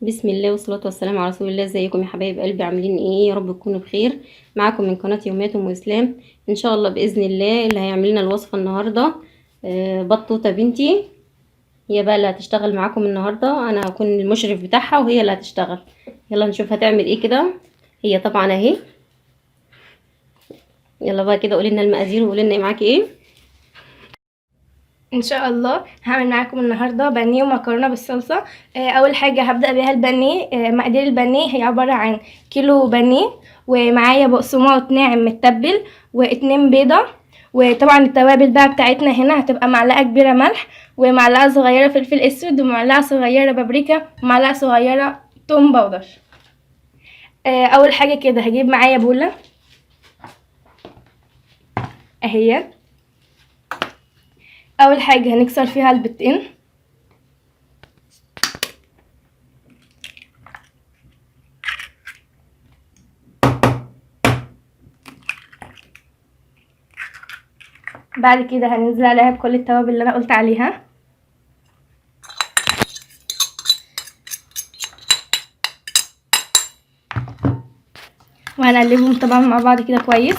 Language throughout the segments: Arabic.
بسم الله والصلاة والسلام على رسول الله. ازيكم يا حبايب قلبي؟ عاملين ايه؟ يا رب تكونوا بخير. معاكم من قناة يوميات ام اسلام. ان شاء الله باذن الله اللي هيعمل لنا الوصفة النهاردة بطوطة بنتي. هي بقى اللي هتشتغل معاكم النهاردة، انا هكون المشرف بتاعها وهي اللي هتشتغل. يلا نشوف هتعمل ايه كده. هي طبعا اهي. يلا بقى كده قولي لنا المقادير وقولي لنا معاكي ايه. ان شاء الله هعمل معاكم النهارده بانيه ومكرونه بالصلصه. اول حاجه هبدا بيها البانيه. مقادير البانيه هي عباره عن كيلو بانيه، ومعايا بقسماط ناعم متبل، واتنين بيضه. وطبعا التوابل بقى بتاعتنا هنا هتبقى معلقه كبيره ملح، ومعلقه صغيره فلفل اسود، ومعلقه صغيره بابريكا، ومعلقه صغيره توم باودر. اول حاجه كده هجيب معايا بوله اهي. اول حاجه هنكسر فيها البيضتين. بعد كده هننزل عليها بكل التوابل اللي انا قلت عليها، وهنقلبهم طبعا مع بعض كده كويس.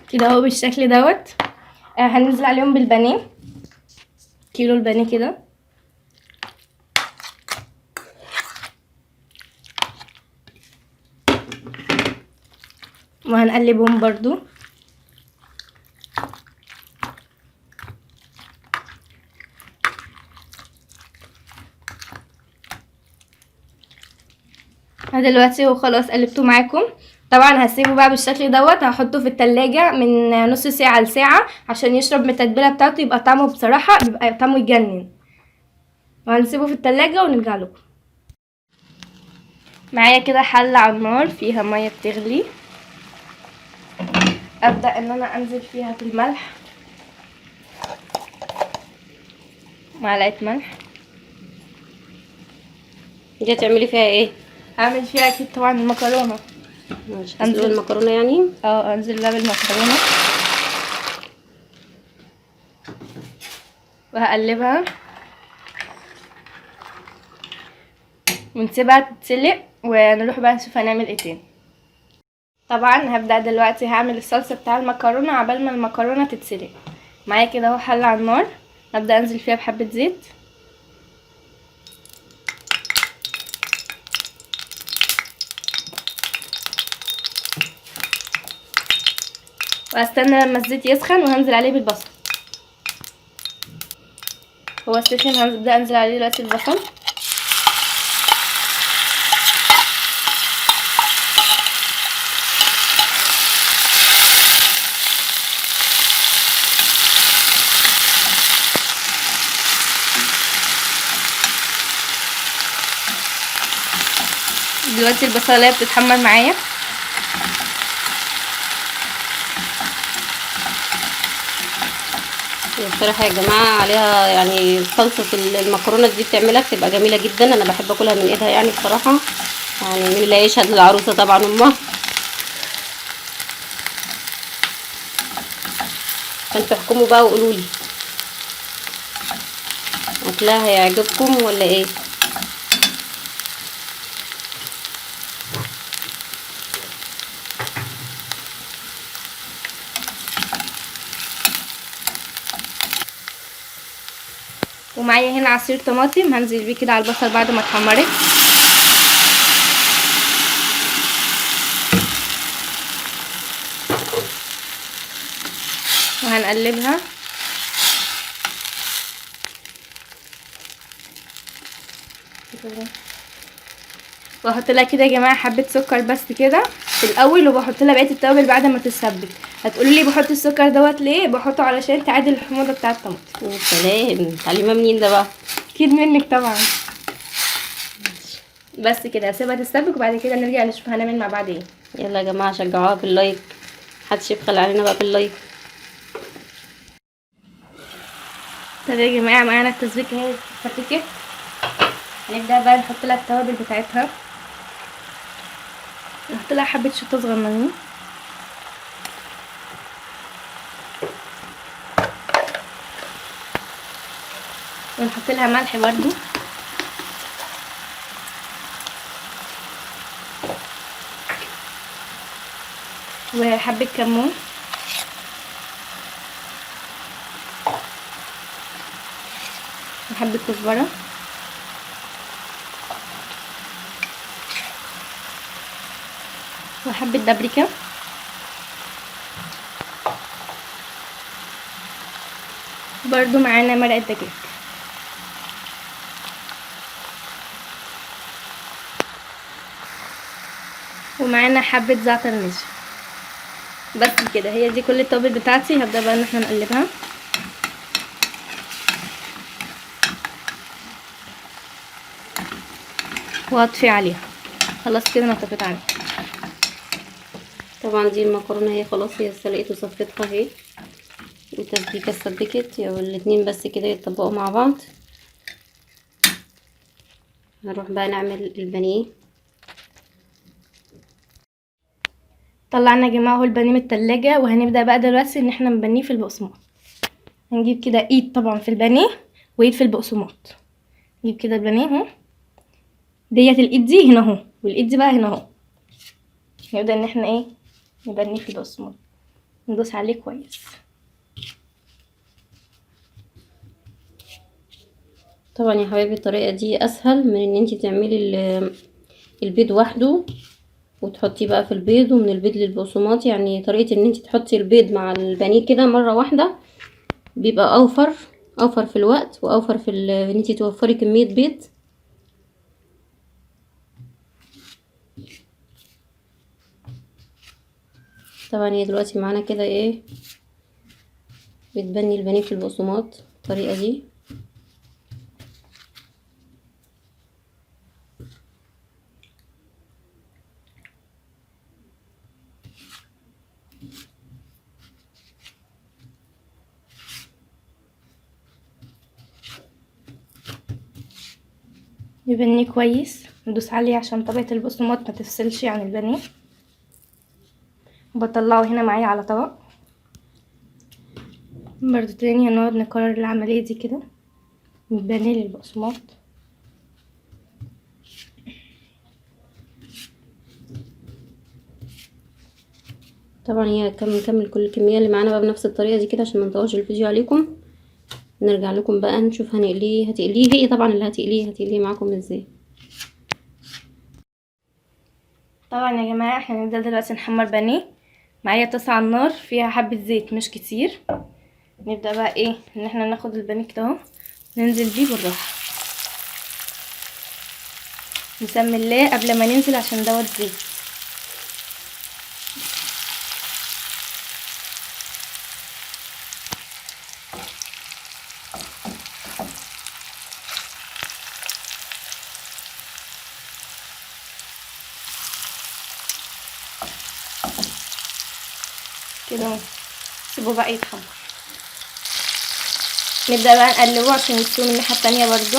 كده اهو بالشكل دوت. هننزل عليهم بالبانيه، كيلو البانيه كده. وهنقلبهم برضو. انا دلوقتي هو خلاص قلبته معاكم. طبعا هسيبه بقى بالشكل دوت، هحطه في التلاجة من نص ساعة لساعة عشان يشرب من التتبيلة بتاعته، يبقى طعمه بصراحة بيبقى طعمه يجنن. وهنسيبه في التلاجة ونرجع لكم. معايا كده حلة على النار فيها مية بتغلي. ابدأ ان انا انزل فيها في الملح، معلقة ملح. دي هتعملي فيها ايه؟ هعمل فيها اكيد طبعا المكرونة. مش هتسلقي المكرونة يعني؟ انزل لها بالمكرونة وهقلبها ونسيبها تتسلق، ونروح بقى نشوف هنعمل ايه تاني. طبعا هبدأ دلوقتي هعمل الصلصة بتاع المكرونة عبال ما المكرونة تتسلق. معايا كده اهو حلة على النار، هبدأ انزل فيها بحبة زيت، وهستنى لما الزيت يسخن وهنزل عليه بالبصل. هو سخن، هبدأ انزل عليه دلوقتي البصل. دلوقتي البصلايه بتتحمر معايا. بصراحة يا جماعة عليها يعني صلصة المكرونة دي بتعملها بتبقى جميلة جدا. انا بحب اكلها من ايدها يعني بصراحة. يعني مين اللي هيشهد للعروسة؟ طبعا امها. فانتوا احكموا بقى وقولوا لي اكلها هيعجبكم ولا ايه. ومعايا هنا عصير طماطم هنزل بيه كده على البصل بعد ما اتحمرت. وهنقلبها. واحط لها كده يا جماعه حبه سكر بس كده في الاول، وبحط لها بقيه التوابل بعد ما تتسبك. هتقولوا لي بحط السكر دوت ليه؟ بحطه علشان تعادل الحموضه بتاعه الطماطم. يا سلام، تعليمها منين ده بقى؟ اكيد منك طبعا. بس كده هسيبها تتسبك وبعد كده نرجع نشوف هنعمل مع بعض ايه. يلا يا جماعه شجعوها باللايك، محدش يبخل علينا بقى باللايك. طب يا جماعه معانا التسبيكه اهي اتسبكت. هنبدأ بقى نحط لها التوابل بتاعتها. نحط لها حبة شطة صغننين، ونحط لها ملح برضو، وحبة كمون، وحبة كزبرة، وحبة بابريكا، برضو معانا مرقة دجاج، ومعانا حبة زعتر ناشف. بس كده، هي دي كل التوابل بتاعتي. هبدأ بقى ان احنا نقلبها واطفي عليها. خلاص كده انا طفيت عليها. طبعا دي المكرونه هي خلاص، هي سلقت وصفتها اهي، والتسبيكه اتسبكت، يا الاتنين بس كده يتطبقوا مع بعض. هنروح بقى نعمل البانيه. طلعنا يا جماعه اهو البانيه من التلاجة، وهنبدأ بقى دلوقتي ان احنا نبنيه في البقسماط. هنجيب كده ايد طبعا في البانيه وايد في البقسماط. نجيب كده البانيه اهو، ديت الايد دي هنا اهو، والايد دي بقى هنا اهو. نبدأ ان احنا ايه، نبنيه في البقسماط، ندوس عليه كويس. طبعا يا حبايبي الطريقه دي اسهل من ان انتي تعملي البيض وحده وتحطيه بقى في البيض، ومن البيض للبقسماط. يعني طريقه ان انتي تحطي البيض مع البانيه كده مره واحده بيبقى اوفر في الوقت، واوفر في ان انتي توفري كميه بيض. طبعا هي دلوقتي معانا كده ايه، بتبني البانيه في البقسماط الطريقه دي. نبنيه كويس، ندوس عليه عشان طبقة البقسماط ما تفصلش عن البانيه. وبطلعه هنا معايا على طبق. برضو تاني هنقعد نكرر العملية دي كده من البانيه للبقسماط. طبعا هي نكمل كل الكميه اللي معانا بقى بنفس الطريقه دي كده عشان ما نطولش الفيديو عليكم. نرجع لكم بقى نشوف هتقليه هي طبعا اللي هتقليه معاكم ازاي. طبعا يا جماعة احنا هنبدأ دلوقتي نحمر بانيه. معايا طاسة على النار فيها حبة زيت مش كتير. نبدأ بقى ايه، ان احنا ناخد البانيه كده اهو، ننزل بيه بالراحة، نسمي الله قبل ما ننزل عشان دوت زيت. كده اهو، سيبه بقى يتحمر. نبدأ بقى نقلبه عشان يستوي من الناحية التانية برضو.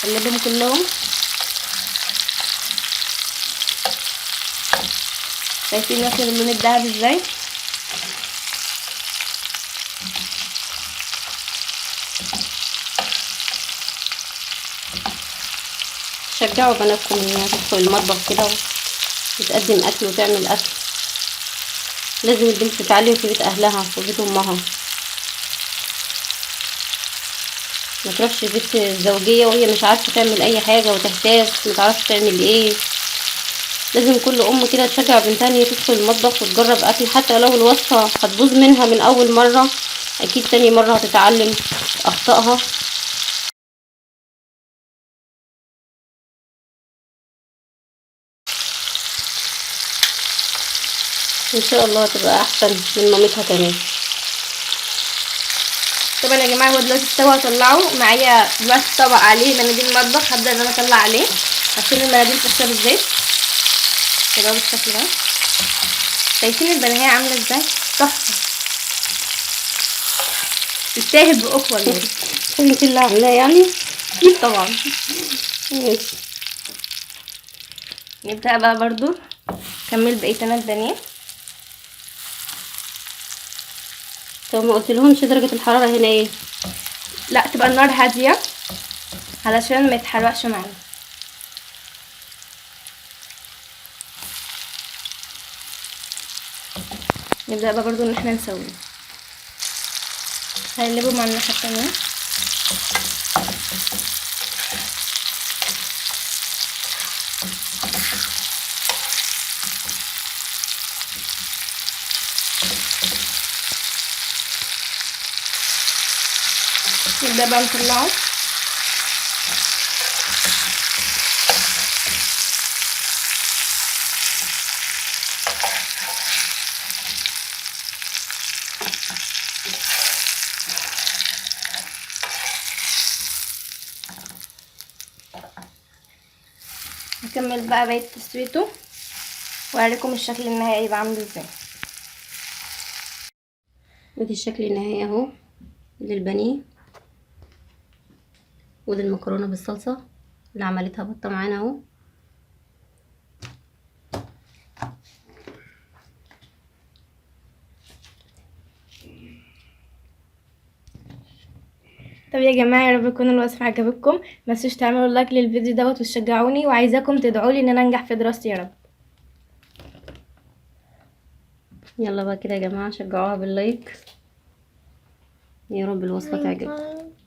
نقلبهم كلهم. شايفين واخد اللون الدهبي ازاي؟ شجعوا بناتكم انها تدخل المطبخ كده وتقدم اكل وتعمل اكل. لازم البنت تتعلم في بيت اهلها وبيت امها، ما تروحش بيت الزوجيه وهي مش عارفه تعمل اي حاجه وتحتاس ما تعرفش تعمل ايه. لازم كل ام كده تشجع بنتها ان هي تدخل المطبخ وتجرب اكل، حتى لو الوصفه هتبوظ منها من اول مره اكيد تاني مره هتتعلم اخطائها. ان شاء الله تبقى احسن من مامتها كمان. طبعا يا جماعه هو دلوقتي استوى، هطلعه. معايا دلوقتي طبق عليه مناديل المطبخ، هبدا ان انا اطلع عليه عشان المناديل تشرب الزيت كده بالشكل ده. شايفين البنايه عامله ازاي؟ تحفه، تستاهل بأخوة والله. انت اللي عاملاه يعني. اكيد طبعا. ماشي. نبدأ بقى برضو نكمل بقية انا البانيه. طب ما قلتلهمش درجة الحرارة هنا ايه؟ لا، تبقى النار هادية علشان ما يتحرقش معانا. نبدأ بقى برضو ان احنا نسويه، هنقلبه مع الناحية التانية. نبدأ بقى نطلعه. نكمل بقى بقية تسويته وأوريكم الشكل النهائي يبقى عامل ازاي. ادي الشكل النهائي اهو للبانيه ودي المكرونة بالصلصة اللي عملتها بطة معانا اهو. طب يا جماعه، يا رب تكون الوصفه عجبتكم. ما تنسوش تعملوا لايك للفيديو دوت وتشجعوني، وعايزاكم تدعوا لي ان انا انجح في دراستي يا رب. يلا بقى كده يا جماعة شجعوها باللايك، يا رب الوصفة تعجبكم.